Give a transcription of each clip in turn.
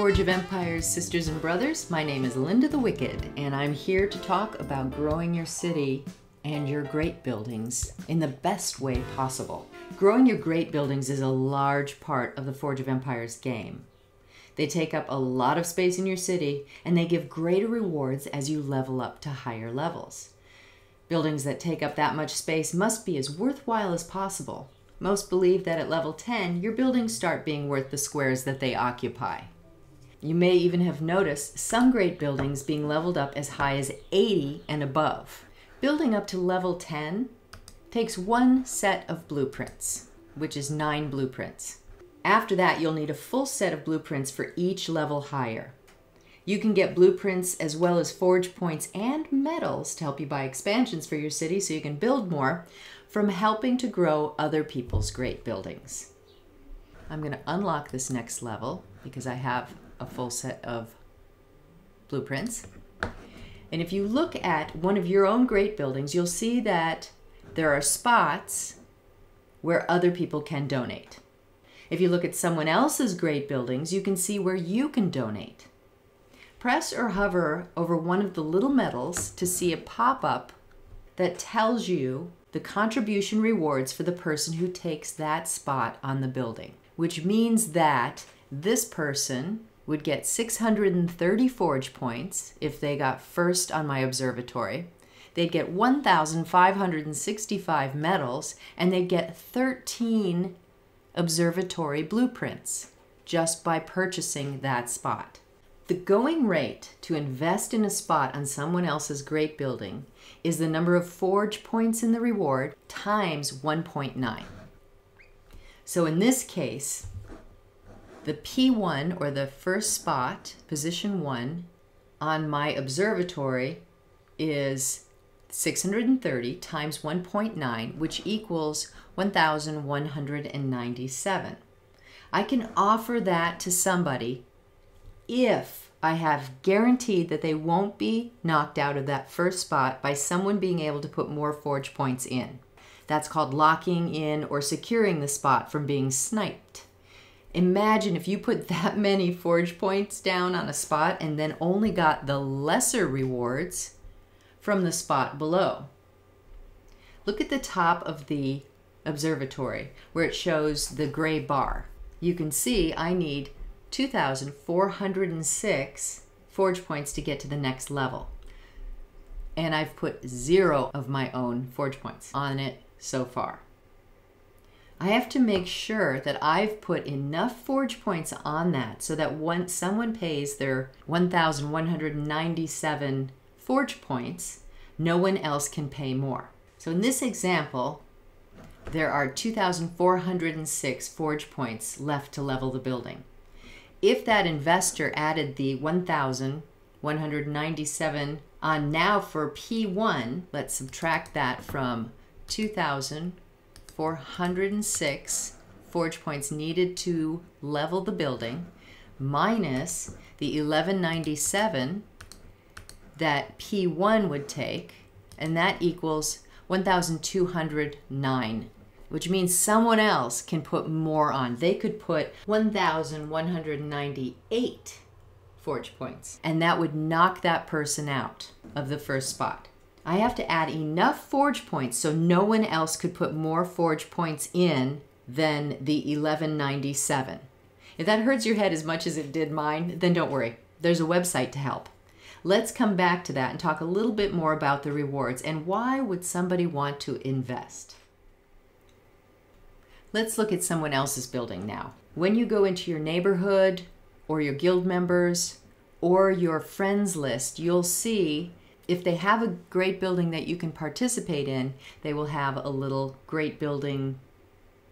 Forge of Empires sisters and brothers, my name is Linda the Wicked, and I'm here to talk about growing your city and your great buildings in the best way possible. Growing your great buildings is a large part of the Forge of Empires game. They take up a lot of space in your city, and they give greater rewards as you level up to higher levels. Buildings that take up that much space must be as worthwhile as possible. Most believe that at level 10, your buildings start being worth the squares that they occupy. You may even have noticed some great buildings being leveled up as high as 80 and above. Building up to level 10 takes one set of blueprints, which is 9 blueprints. After that, you'll need a full set of blueprints for each level higher. You can get blueprints as well as forge points and medals to help you buy expansions for your city so you can build more from helping to grow other people's great buildings. I'm going to unlock this next level because I have a full set of blueprints. And if you look at one of your own great buildings, you'll see that there are spots where other people can donate. If you look at someone else's great buildings, you can see where you can donate. Press or hover over one of the little medals to see a pop-up that tells you the contribution rewards for the person who takes that spot on the building, which means that this person would get 630 forge points if they got first on my observatory. They'd get 1,565 medals, and they'd get 13 observatory blueprints just by purchasing that spot. The going rate to invest in a spot on someone else's great building is the number of forge points in the reward times 1.9. So in this case, the P1, or the first spot, position 1, on my observatory is 630 times 1.9, which equals 1,197. I can offer that to somebody if I have guaranteed that they won't be knocked out of that first spot by someone being able to put more forge points in. That's called locking in or securing the spot from being sniped. Imagine if you put that many forge points down on a spot and then only got the lesser rewards from the spot below. Look at the top of the observatory where it shows the gray bar. You can see I need 2,406 forge points to get to the next level. And I've put 0 of my own forge points on it so far. I have to make sure that I've put enough forge points on that so that once someone pays their 1,197 forge points, no one else can pay more. So in this example, there are 2,406 forge points left to level the building. If that investor added the 1,197 on now for P1, let's subtract that from 2,406 forge points needed to level the building minus the 1,197 that P1 would take, and that equals 1,209, which means someone else can put more on. They could put 1,198 forge points, and that would knock that person out of the first spot. I have to add enough forge points so no one else could put more forge points in than the 1,197. If that hurts your head as much as it did mine, then don't worry. There's a website to help. Let's come back to that and talk a little bit more about the rewards and why would somebody want to invest. Let's look at someone else's building now. When you go into your neighborhood or your guild members or your friends list, you'll see if they have a great building that you can participate in, they will have a little great building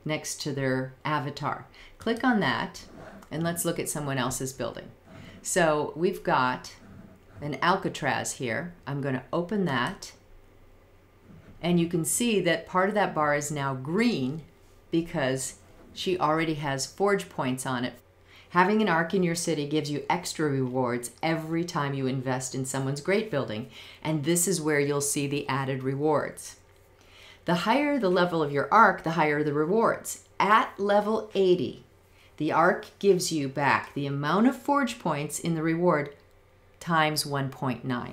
next to their avatar. Click on that and let's look at someone else's building. So we've got an Alcatraz here. I'm going to open that and you can see that part of that bar is now green because she already has forge points on it. Having an arc in your city gives you extra rewards every time you invest in someone's great building, and this is where you'll see the added rewards. The higher the level of your arc, the higher the rewards. At level 80, The ARC gives you back the amount of forge points in the reward times 1.9.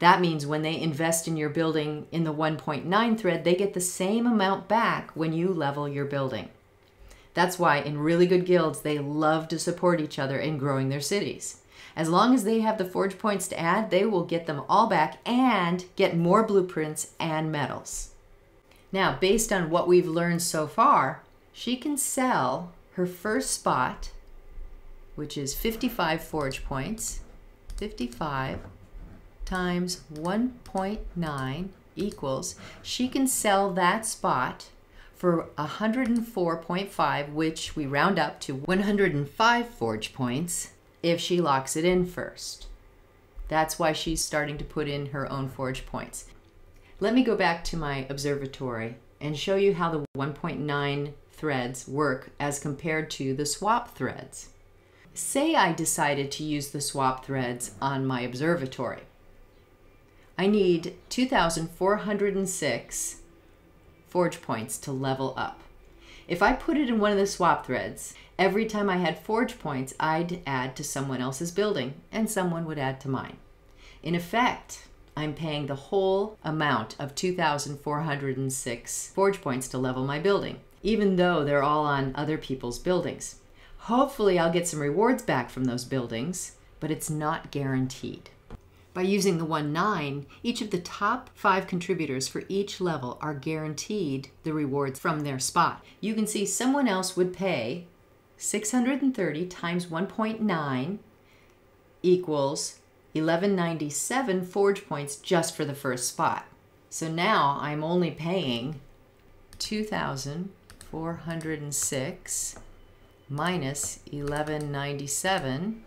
That means when they invest in your building in the 1.9 thread, they get the same amount back when you level your building. That's why in really good guilds, they love to support each other in growing their cities. As long as they have the forge points to add, they will get them all back and get more blueprints and medals. Now, based on what we've learned so far, she can sell her first spot, which is 55 forge points. 55 times 1.9 equals, she can sell that spot for 104.5, which we round up to 105 forge points if she locks it in first. That's why she's starting to put in her own forge points. Let me go back to my observatory and show you how the 1.9 threads work as compared to the swap threads. Say I decided to use the swap threads on my observatory. I need 2,406 forge points to level up. If I put it in one of the swap threads, every time I had forge points, I'd add to someone else's building and someone would add to mine. In effect, I'm paying the whole amount of 2,406 forge points to level my building, even though they're all on other people's buildings. Hopefully I'll get some rewards back from those buildings, but it's not guaranteed. By using the 1.9, each of the top 5 contributors for each level are guaranteed the rewards from their spot. You can see someone else would pay 630 times 1.9 equals 1197 forge points just for the first spot. So now I'm only paying 2,406 minus 1197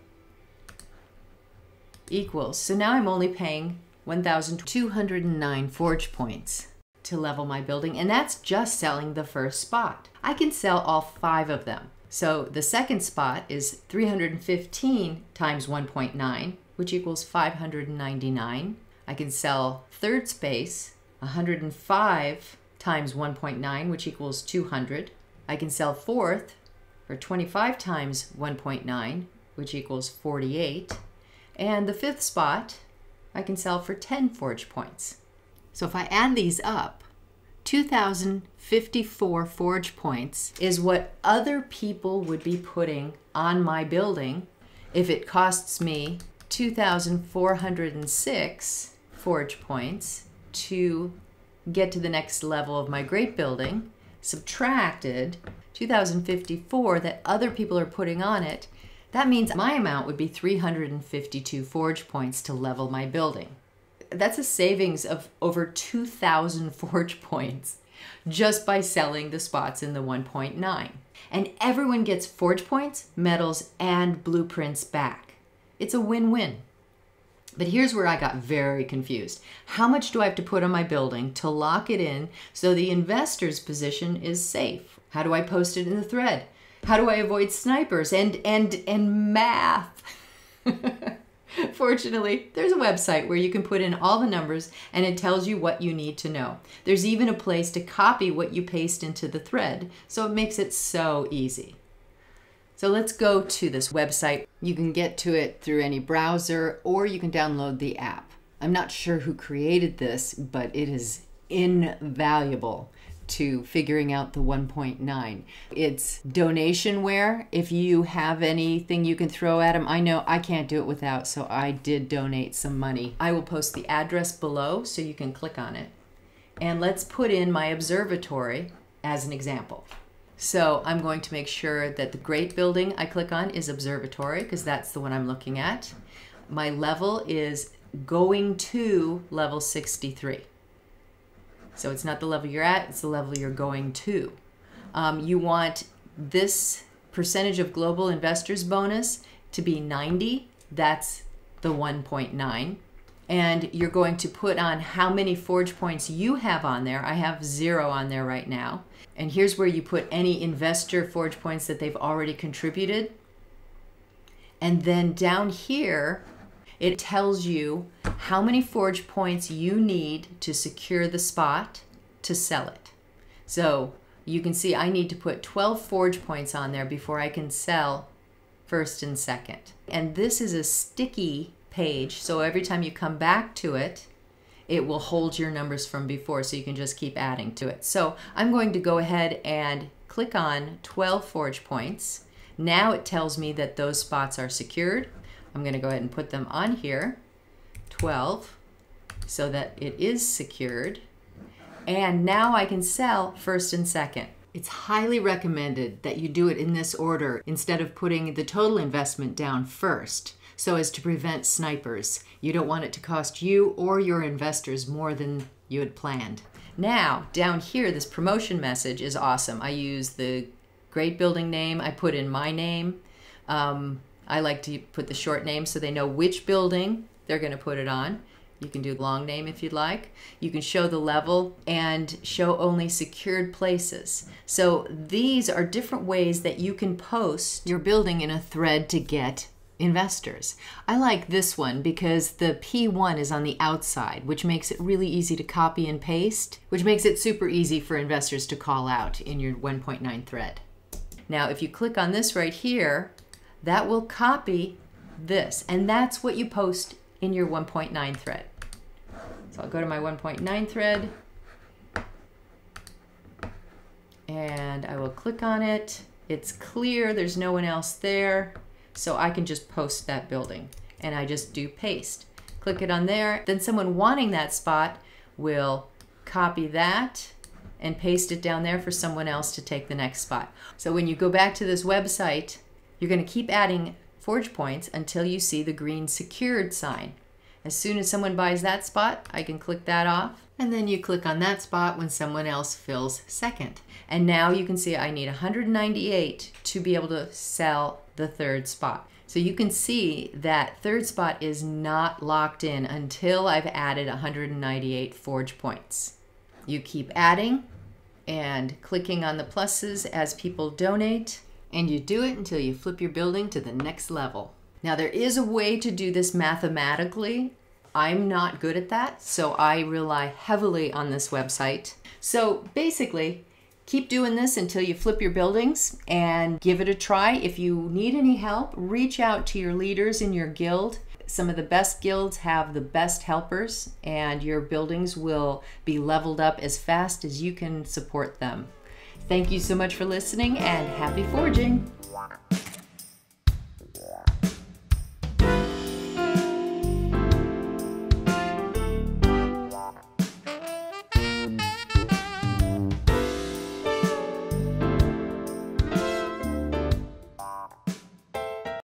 equals, so now I'm only paying 1,209 forge points to level my building, and that's just selling the first spot. I can sell all 5 of them. So the second spot is 315 times 1.9, which equals 599. I can sell third space 105 times 1.9, which equals 200. I can sell fourth for 25 times 1.9, which equals 48. And the fifth spot, I can sell for 10 forge points. So if I add these up, 2,054 forge points is what other people would be putting on my building if it costs me 2,406 forge points to get to the next level of my great building, subtracted 2,054 that other people are putting on it. That means my amount would be 352 forge points to level my building. That's a savings of over 2,000 forge points just by selling the spots in the 1.9. And everyone gets forge points, medals, and blueprints back. It's a win-win. But here's where I got very confused. How much do I have to put on my building to lock it in so the investor's position is safe? How do I post it in the thread? How do I avoid snipers and math? Fortunately, there's a website where you can put in all the numbers and it tells you what you need to know. There's even a place to copy what you paste into the thread, so it makes it so easy. So let's go to this website. You can get to it through any browser or you can download the app. I'm not sure who created this, but it is invaluable to figuring out the 1.9. It's donationware. If you have anything you can throw at them, I know I can't do it without, so I did donate some money. I will post the address below so you can click on it. And let's put in my observatory as an example. So I'm going to make sure that the great building I click on is observatory because that's the one I'm looking at. My level is going to level 63. So it's not the level you're at, it's the level you're going to. You want this percentage of global investors bonus to be 90. That's the 1.9. And you're going to put on how many forge points you have on there. I have 0 on there right now. And here's where you put any investor forge points that they've already contributed. And then down here, it tells you how many forge points you need to secure the spot to sell it. So you can see I need to put 12 forge points on there before I can sell first and second. And this is a sticky page, so every time you come back to it, it will hold your numbers from before, so you can just keep adding to it. So I'm going to go ahead and click on 12 forge points. Now it tells me that those spots are secured. I'm going to go ahead and put them on here, 12, so that it is secured. And now I can sell first and second. It's highly recommended that you do it in this order instead of putting the total investment down first, so as to prevent snipers. You don't want it to cost you or your investors more than you had planned. Now, down here, this promotion message is awesome. I use the great building name. I put in my name. I like to put the short name so they know which building they're going to put it on. You can do long name if you'd like. You can show the level and show only secured places. So these are different ways that you can post your building in a thread to get investors. I like this one because the P1 is on the outside, which makes it really easy to copy and paste, which makes it super easy for investors to call out in your 1.9 thread. Now, if you click on this right here, that will copy this, and that's what you post in your 1.9 thread. So I'll go to my 1.9 thread and I will click on it. It's clear, there's no one else there, so I can just post that building, and I just do paste. Click it on there, then someone wanting that spot will copy that and paste it down there for someone else to take the next spot. So when you go back to this website, you're going to keep adding forge points until you see the green secured sign. As soon as someone buys that spot, I can click that off, and then you click on that spot when someone else fills second. And now you can see I need 198 to be able to sell the third spot. So you can see that third spot is not locked in until I've added 198 forge points. You keep adding and clicking on the pluses as people donate, and you do it until you flip your building to the next level. Now, there is a way to do this mathematically. I'm not good at that, so I rely heavily on this website. So basically, keep doing this until you flip your buildings and give it a try. If you need any help, reach out to your leaders in your guild. Some of the best guilds have the best helpers, and your buildings will be leveled up as fast as you can support them. Thank you so much for listening, and happy forging!